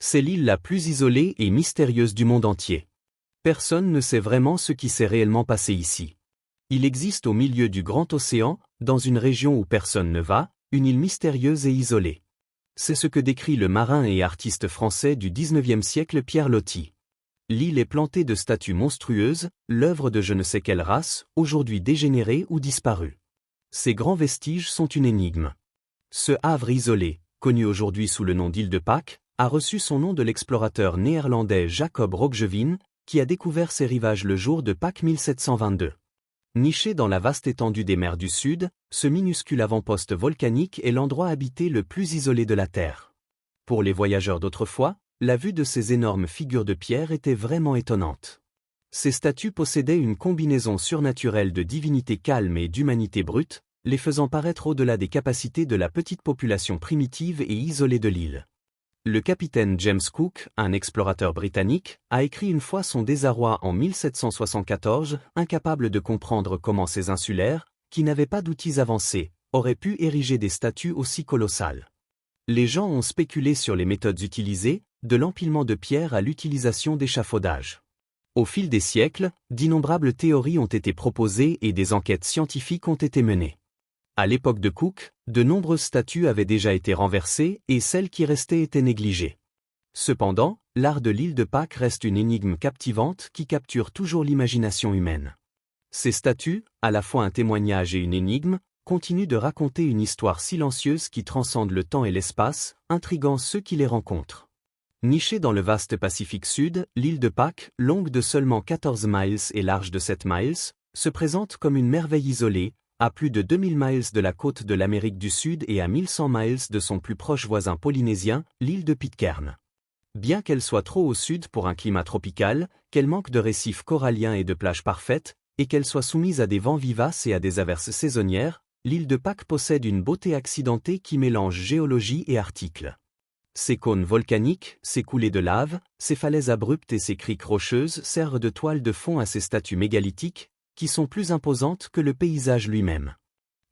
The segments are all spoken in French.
C'est l'île la plus isolée et mystérieuse du monde entier. Personne ne sait vraiment ce qui s'est réellement passé ici. Il existe au milieu du grand océan, dans une région où personne ne va, une île mystérieuse et isolée. C'est ce que décrit le marin et artiste français du XIXe siècle Pierre Loti. L'île est plantée de statues monstrueuses, l'œuvre de je ne sais quelle race, aujourd'hui dégénérée ou disparue. Ces grands vestiges sont une énigme. Ce havre isolé, connu aujourd'hui sous le nom d'île de Pâques, a reçu son nom de l'explorateur néerlandais Jacob Roggeveen, qui a découvert ses rivages le jour de Pâques 1722. Niché dans la vaste étendue des mers du Sud, ce minuscule avant-poste volcanique est l'endroit habité le plus isolé de la Terre. Pour les voyageurs d'autrefois, la vue de ces énormes figures de pierre était vraiment étonnante. Ces statues possédaient une combinaison surnaturelle de divinité calme et d'humanité brute, les faisant paraître au-delà des capacités de la petite population primitive et isolée de l'île. Le capitaine James Cook, un explorateur britannique, a écrit une fois son désarroi en 1774, incapable de comprendre comment ces insulaires, qui n'avaient pas d'outils avancés, auraient pu ériger des statues aussi colossales. Les gens ont spéculé sur les méthodes utilisées, de l'empilement de pierres à l'utilisation d'échafaudages. Au fil des siècles, d'innombrables théories ont été proposées et des enquêtes scientifiques ont été menées. À l'époque de Cook, de nombreuses statues avaient déjà été renversées et celles qui restaient étaient négligées. Cependant, l'art de l'île de Pâques reste une énigme captivante qui capture toujours l'imagination humaine. Ces statues, à la fois un témoignage et une énigme, continuent de raconter une histoire silencieuse qui transcende le temps et l'espace, intriguant ceux qui les rencontrent. Nichée dans le vaste Pacifique Sud, l'île de Pâques, longue de seulement 14 miles et large de 7 miles, se présente comme une merveille isolée, à plus de 2000 miles de la côte de l'Amérique du Sud et à 1100 miles de son plus proche voisin polynésien, l'île de Pitcairn. Bien qu'elle soit trop au sud pour un climat tropical, qu'elle manque de récifs coralliens et de plages parfaites, et qu'elle soit soumise à des vents vivaces et à des averses saisonnières, l'île de Pâques possède une beauté accidentée qui mélange géologie et article. Ses cônes volcaniques, ses coulées de lave, ses falaises abruptes et ses criques rocheuses servent de toile de fond à ces statues mégalithiques, qui sont plus imposantes que le paysage lui-même.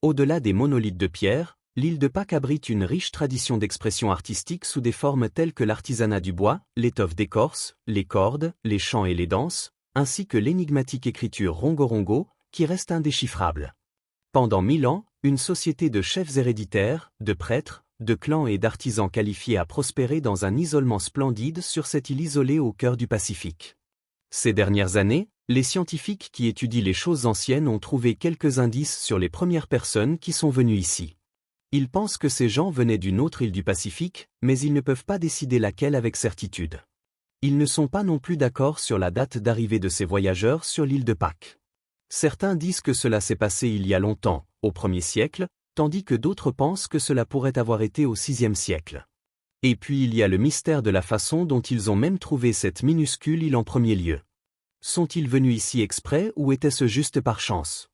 Au-delà des monolithes de pierre, l'île de Pâques abrite une riche tradition d'expression artistique sous des formes telles que l'artisanat du bois, l'étoffe d'écorce, les cordes, les chants et les danses, ainsi que l'énigmatique écriture rongo-rongo, qui reste indéchiffrable. Pendant 1000 ans, une société de chefs héréditaires, de prêtres, de clans et d'artisans qualifiés a prospéré dans un isolement splendide sur cette île isolée au cœur du Pacifique. Ces dernières années, les scientifiques qui étudient les choses anciennes ont trouvé quelques indices sur les premières personnes qui sont venues ici. Ils pensent que ces gens venaient d'une autre île du Pacifique, mais ils ne peuvent pas décider laquelle avec certitude. Ils ne sont pas non plus d'accord sur la date d'arrivée de ces voyageurs sur l'île de Pâques. Certains disent que cela s'est passé il y a longtemps, au 1er siècle, tandis que d'autres pensent que cela pourrait avoir été au 6e siècle. Et puis il y a le mystère de la façon dont ils ont même trouvé cette minuscule île en premier lieu. Sont-ils venus ici exprès ou était-ce juste par chance?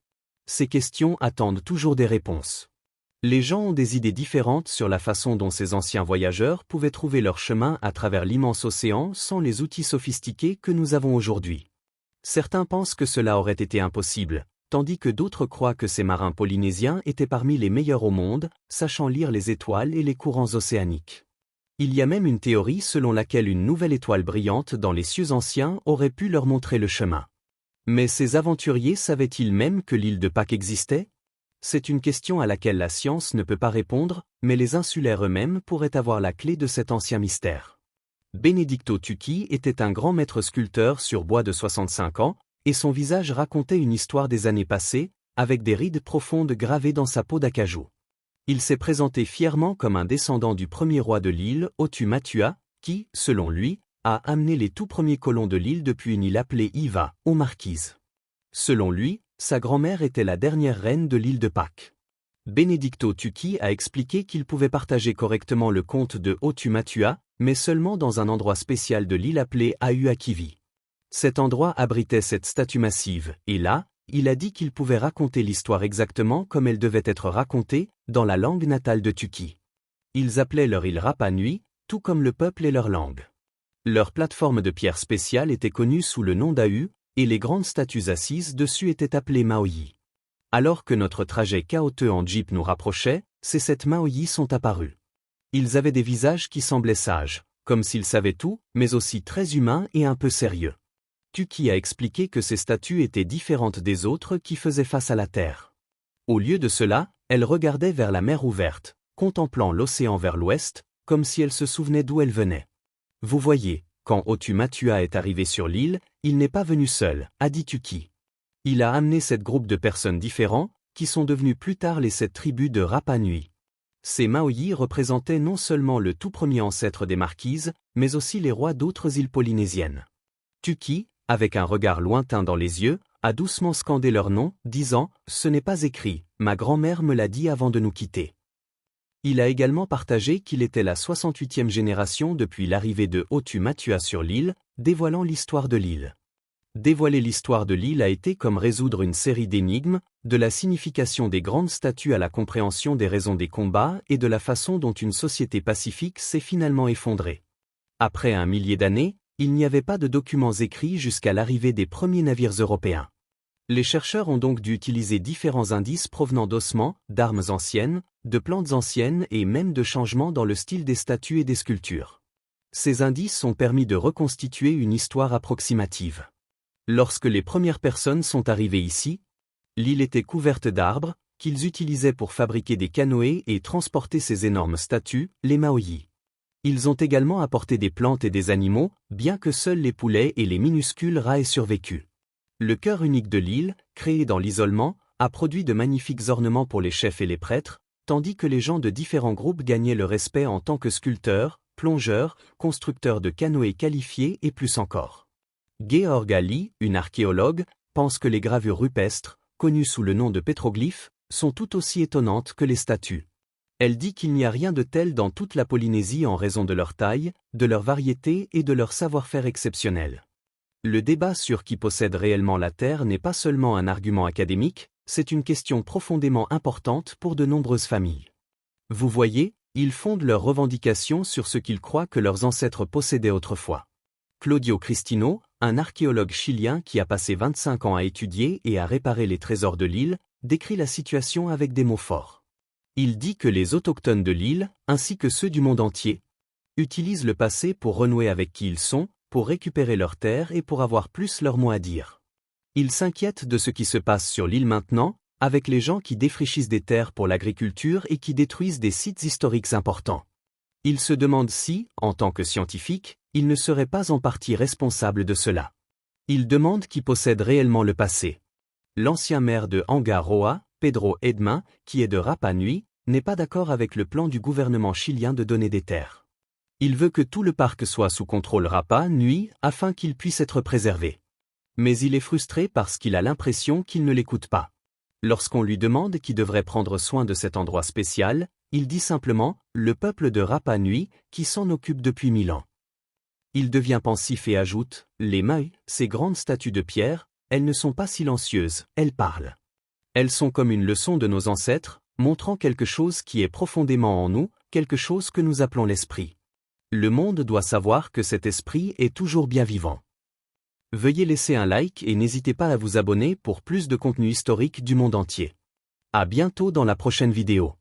Ces questions attendent toujours des réponses. Les gens ont des idées différentes sur la façon dont ces anciens voyageurs pouvaient trouver leur chemin à travers l'immense océan sans les outils sophistiqués que nous avons aujourd'hui. Certains pensent que cela aurait été impossible, tandis que d'autres croient que ces marins polynésiens étaient parmi les meilleurs au monde, sachant lire les étoiles et les courants océaniques. Il y a même une théorie selon laquelle une nouvelle étoile brillante dans les cieux anciens aurait pu leur montrer le chemin. Mais ces aventuriers savaient-ils même que l'île de Pâques existait? C'est une question à laquelle la science ne peut pas répondre, mais les insulaires eux-mêmes pourraient avoir la clé de cet ancien mystère. Benedicto Tucci était un grand maître sculpteur sur bois de 65 ans, et son visage racontait une histoire des années passées, avec des rides profondes gravées dans sa peau d'acajou. Il s'est présenté fièrement comme un descendant du premier roi de l'île, Otu Matua, qui, selon lui, a amené les tout premiers colons de l'île depuis une île appelée Iva, aux Marquises. Selon lui, sa grand-mère était la dernière reine de l'île de Pâques. Benedicto Tucci a expliqué qu'il pouvait partager correctement le conte de Otu Matua, mais seulement dans un endroit spécial de l'île appelé Auakivi. Cet endroit abritait cette statue massive, et là, il a dit qu'il pouvait raconter l'histoire exactement comme elle devait être racontée, dans la langue natale de Tucci. Ils appelaient leur île Rapa Nui, tout comme le peuple et leur langue. Leur plateforme de pierre spéciale était connue sous le nom d'Au, et les grandes statues assises dessus étaient appelées Maoyi. Alors que notre trajet chaotique en jeep nous rapprochait, ces 7 Maoyi sont apparus. Ils avaient des visages qui semblaient sages, comme s'ils savaient tout, mais aussi très humains et un peu sérieux. Tuki a expliqué que ces statues étaient différentes des autres qui faisaient face à la Terre. Au lieu de cela, elles regardaient vers la mer ouverte, contemplant l'océan vers l'ouest, comme si elles se souvenaient d'où elles venaient. Vous voyez, quand Otu Matua est arrivé sur l'île, il n'est pas venu seul, a dit Tuki. Il a amené 7 groupes de personnes différents, qui sont devenus plus tard les 7 tribus de Rapa Nui. Ces Maoyi représentaient non seulement le tout premier ancêtre des Marquises, mais aussi les rois d'autres îles polynésiennes. Tuki, avec un regard lointain dans les yeux, a doucement scandé leur nom, disant « Ce n'est pas écrit, ma grand-mère me l'a dit avant de nous quitter ». Il a également partagé qu'il était la 68e génération depuis l'arrivée de Otu Matua sur l'île, dévoilant l'histoire de l'île. Dévoiler l'histoire de l'île a été comme résoudre une série d'énigmes, de la signification des grandes statues à la compréhension des raisons des combats et de la façon dont une société pacifique s'est finalement effondrée. Après 1 millier d'années, il n'y avait pas de documents écrits jusqu'à l'arrivée des premiers navires européens. Les chercheurs ont donc dû utiliser différents indices provenant d'ossements, d'armes anciennes, de plantes anciennes et même de changements dans le style des statues et des sculptures. Ces indices ont permis de reconstituer une histoire approximative. Lorsque les premières personnes sont arrivées ici, l'île était couverte d'arbres, qu'ils utilisaient pour fabriquer des canoës et transporter ces énormes statues, les Maoyi. Ils ont également apporté des plantes et des animaux, bien que seuls les poulets et les minuscules rats aient survécu. Le cœur unique de l'île, créé dans l'isolement, a produit de magnifiques ornements pour les chefs et les prêtres, tandis que les gens de différents groupes gagnaient le respect en tant que sculpteurs, plongeurs, constructeurs de canoës qualifiés et plus encore. Georg Ali, une archéologue, pense que les gravures rupestres, connues sous le nom de pétroglyphes, sont tout aussi étonnantes que les statues. Elle dit qu'il n'y a rien de tel dans toute la Polynésie en raison de leur taille, de leur variété et de leur savoir-faire exceptionnel. Le débat sur qui possède réellement la Terre n'est pas seulement un argument académique, c'est une question profondément importante pour de nombreuses familles. Vous voyez, ils fondent leurs revendications sur ce qu'ils croient que leurs ancêtres possédaient autrefois. Claudio Cristino, un archéologue chilien qui a passé 25 ans à étudier et à réparer les trésors de l'île, décrit la situation avec des mots forts. Il dit que les autochtones de l'île, ainsi que ceux du monde entier, utilisent le passé pour renouer avec qui ils sont, pour récupérer leurs terres et pour avoir plus leur mot à dire. Il s'inquiète de ce qui se passe sur l'île maintenant, avec les gens qui défrichissent des terres pour l'agriculture et qui détruisent des sites historiques importants. Il se demande si, en tant que scientifique, il ne serait pas en partie responsable de cela. Il demande qui possède réellement le passé. L'ancien maire de Angaroa, Pedro Edmin, qui est de Rapa Nui, n'est pas d'accord avec le plan du gouvernement chilien de donner des terres. Il veut que tout le parc soit sous contrôle Rapa Nui afin qu'il puisse être préservé. Mais il est frustré parce qu'il a l'impression qu'il ne l'écoute pas. Lorsqu'on lui demande qui devrait prendre soin de cet endroit spécial, il dit simplement « le peuple de Rapa Nui qui s'en occupe depuis 1000 ans ». Il devient pensif et ajoute « les Maoyi, ces grandes statues de pierre, elles ne sont pas silencieuses, elles parlent. Elles sont comme une leçon de nos ancêtres, montrant quelque chose qui est profondément en nous, quelque chose que nous appelons l'esprit. Le monde doit savoir que cet esprit est toujours bien vivant. » Veuillez laisser un like et n'hésitez pas à vous abonner pour plus de contenu historique du monde entier. À bientôt dans la prochaine vidéo.